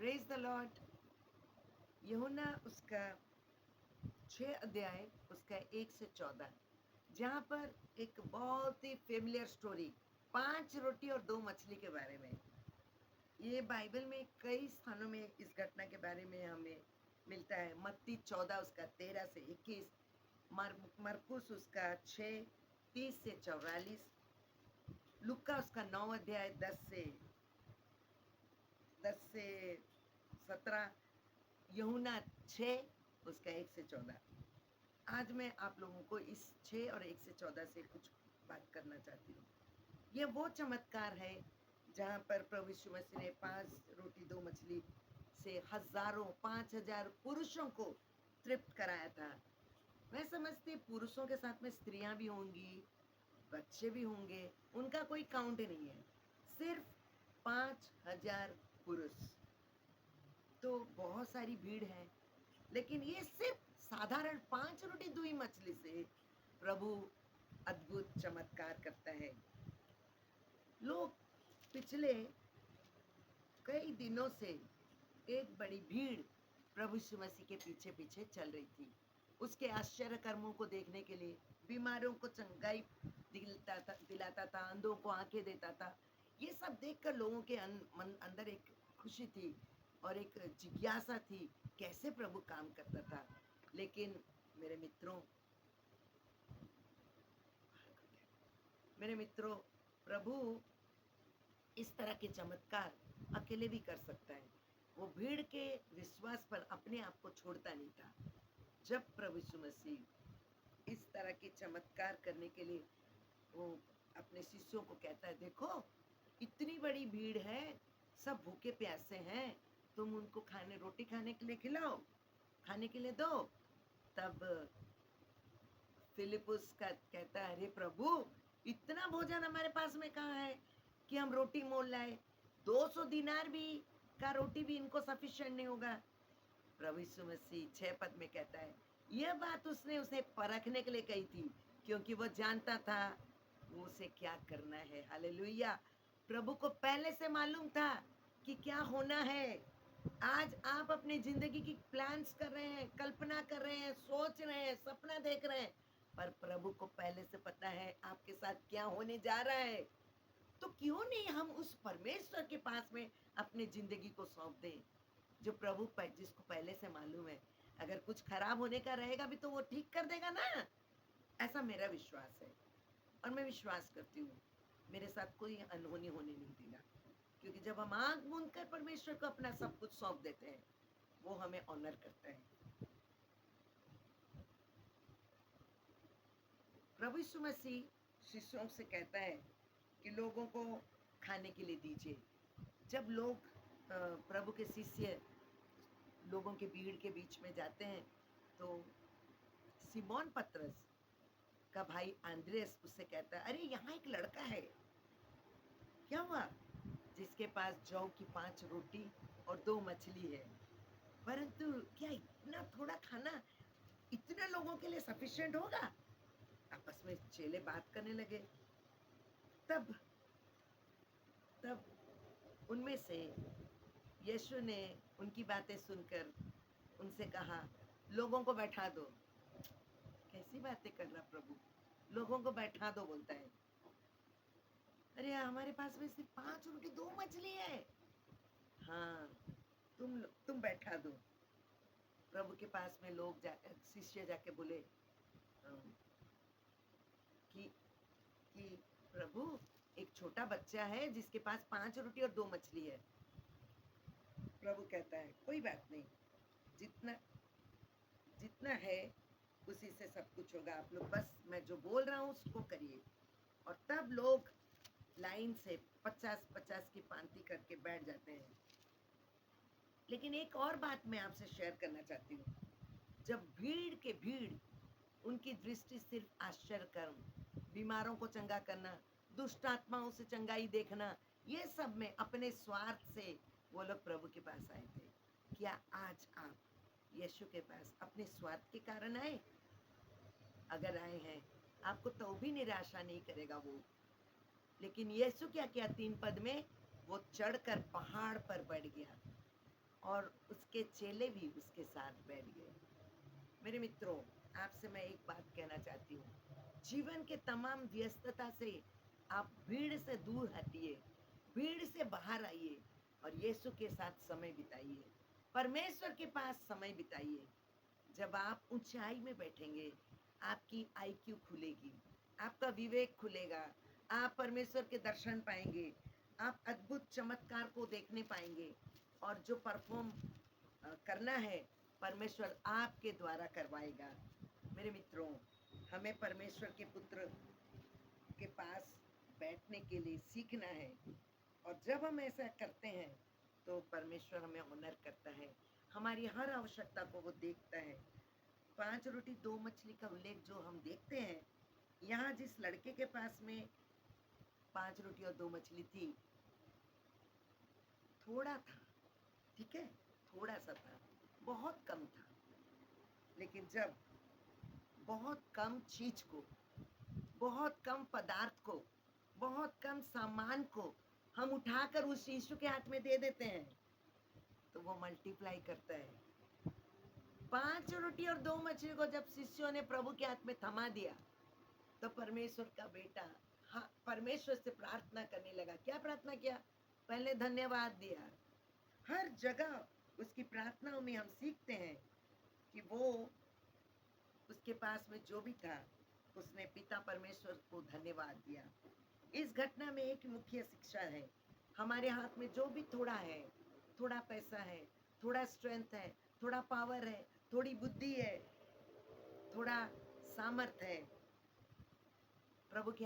Praise the Lord. यूहन्ना उसका 6 अध्याय उसका 1 से 14, जहाँ पर एक बहुत ही फेमिलियर स्टोरी 5 रोटी और 2 मछली के बारे में। ये बाइबल में कई स्थानों में इस घटना के बारे में हमें मिलता है। मत्ती 14 उसका 13 से 21, मरकुस उसका 6 30 से 44, लुक्का उसका 9 अध्याय 10 से 17, यूहन्ना 6 उसका 1 से 14। आज मैं आप लोगों को इस 6 और 1 से 14 से कुछ बात करना चाहती हूँ। ये वो चमत्कार है जहाँ पर प्रभु यीशु मसीह ने 5 रोटी 2 मछली से हजारों 5,000 पुरुषों को तृप्त कराया था। मैं समझती पुरुषों के साथ में स्त्रियां भी होंगी, बच्चे भी होंगे, उनका कोई काउंट नहीं है। सिर्फ 5,000 पुरुष, तो बहुत सारी भीड़ है। लेकिन ये सिर्फ साधारण 5 रोटी 2 मछली से प्रभु अद्भुत चमत्कार करता है। लोग पिछले कई दिनों से एक बड़ी भीड़ प्रभु यीशु मसीह के पीछे पीछे चल रही थी, उसके आश्चर्य कर्मों को देखने के लिए। बीमारों को चंगाई दिलाता था, अंधों को आंखें देता था। ये सब देखकर लोगों के अंदर एक खुशी थी और एक जिज्ञासा थी, कैसे प्रभु काम करता था। लेकिन मेरे मित्रों मेरे मित्रों प्रभु इस तरह के चमत्कार अकेले भी कर सकता है। वो भीड़ के विश्वास पर अपने आप को छोड़ता नहीं था। जब प्रभु यीशु मसीह इस तरह के चमत्कार करने के लिए वो अपने शिष्यों को कहता है, देखो इतनी बड़ी भीड़ है, सब भूखे प्यासे हैं, तुम उनको रोटी खाने के लिए खिलाओ, खाने के लिए दो। तब फिलिपुस का कहता है, अरे प्रभु इतना भोजन हमारे पास में कहाँ है कि हम रोटी मोल लाए। 200 दिनार भी का रोटी भी इनको सफिशिएंट नहीं होगा। प्रभु यीशु मसीह 6 पद में कहता है, यह बात उसने उसे परखने के लिए कही थी, क्योंकि वो जानता था वो उसे क्या करना है। हालेलुया। प्रभु को पहले से मालूम था कि क्या होना है। आज आप अपनी जिंदगी की प्लान्स कर रहे हैं, कल्पना कर रहे हैं, सोच रहे हैं, सपना देख रहे हैं, पर प्रभु को पहले से पता है आपके साथ क्या होने जा रहा है। तो क्यों नहीं हम उस परमेश्वर के पास में अपनी जिंदगी को सौंप दें, जो जिसको पहले से मालूम है। अगर कुछ खराब होने का रहेगा भी तो वो ठीक कर देगा ना। ऐसा मेरा विश्वास है और मैं विश्वास करती हूँ मेरे साथ कोई अनहोनी होने नहीं देगा, क्योंकि जब हम आंख मूंद कर परमेश्वर को अपना सब कुछ सौंप देते हैं, वो हमें ऑनर करता है। प्रभु यीशु मसीह शिष्यों से कहता है कि लोगों को खाने के लिए दीजिए। जब लोग प्रभु के शिष्य लोगों के भीड़ के बीच में जाते हैं, तो सिमोन पतरस का भाई आंद्रेस उससे कहता है, अरे यहाँ एक लड़का है, क्या हुआ, जिसके पास जौ की 5 रोटी और 2 मछली है, परंतु क्या इतना थोड़ा खाना इतने लोगों के लिए सफिशिएंट होगा। आपस में चेले बात करने लगे। तब तब उनमें से यीशु ने उनकी बातें सुनकर उनसे कहा, लोगों को बैठा दो। कैसी बातें कर रहा प्रभु, लोगों को बैठा दो बोलता है। अरे हमारे पास में सिर्फ 5 रोटी 2 मछली है। हाँ, तुम बैठा दो। प्रभु के पास में शिष्य जाके बोले अम, कि कि प्रभु एक छोटा बच्चा है जिसके पास 5 रोटी और 2 मछली है। प्रभु कहता है, कोई बात नहीं, जितना जितना है उसी से सब कुछ होगा। आप लोग बस मैं जो बोल रहा हूँ उसको करिए। और तब लोग लाइन से 50-50 की पांति करके बैठ जाते हैं। लेकिन एक और बात मैं आपसे शेयर करना चाहती हूँ। जब भीड़ के भीड़ उनकी दृष्टि सिर्फ आश्चर्य कर्म, बीमारों को चंगा करना, दुष्ट आत्माओं से चंगाई देखना, ये सब में अपने स्वार्थ से वो लोग प्रभु के पास आए थे। क्या आज आप यीशु के पास अपने स्वार्थ के कारण आए? अगर आए हैं, आपको तो भी निराशा नहीं करेगा वो। लेकिन यीशु क्या किया 3 पद में, वो चढ़कर पहाड़ पर बैठ गया। और उसके चेले भी उसके साथ बैठ गए। मेरे मित्रों, आपसे मैं एक बात कहना चाहती हूँ। जीवन के तमाम व्यस्तता से आप भीड़ से दूर हटिए, भीड़ से बाहर आइए और यीशु के साथ समय बिताइए। परमेश्वर के पास समय बिताइए। जब आप ऊंचाई में बैठेंगे, आपकी आईक्यू खुलेगी, आपका विवेक खुलेगा, आप परमेश्वर के दर्शन पाएंगे, आप अद्भुत चमत्कार को देखने पाएंगे और जो परफॉर्म करना है परमेश्वर आपके द्वारा करवाएगा। मेरे मित्रों, हमें परमेश्वर के पुत्र के पास बैठने के लिए सीखना है और जब हम ऐसा करते हैं तो परमेश्वर हमें ऑनर करता है, हमारी हर आवश्यकता को वो देखता है। 5 रोटी 2 मछली का उल्लेख जो हम देखते हैं, यहाँ जिस लड़के के पास में 5 रोटी और 2 मछली थी, थोड़ा था, ठीक है, थोड़ा सा था, बहुत कम था। लेकिन जब बहुत कम चीज को, बहुत कम पदार्थ को, बहुत कम सामान को हम उठाकर उस यीशु के हाथ में दे देते हैं तो वो मल्टीप्लाई करता है। 5 रोटी और 2 मछली को जब शिष्यों ने प्रभु के हाथ में थमा दिया तो परमेश्वर का बेटा, हाँ, परमेश्वर से प्रार्थना करने लगा। क्या प्रार्थना किया? पहले धन्यवाद दिया। हर जगह उसकी प्रार्थनाओं में हम सीखते हैं कि वो उसके पास में जो भी था उसने पिता परमेश्वर को धन्यवाद दिया। इस घटना में एक मुख्य शिक्षा है। हमारे हाथ में जो भी थोड़ा है, थोड़ा पैसा है, थोड़ा स्ट्रेंथ है, थोड़ा पावर है, थोड़ी बुद्धि है, थोड़ा सामर्थ है, प्रभु के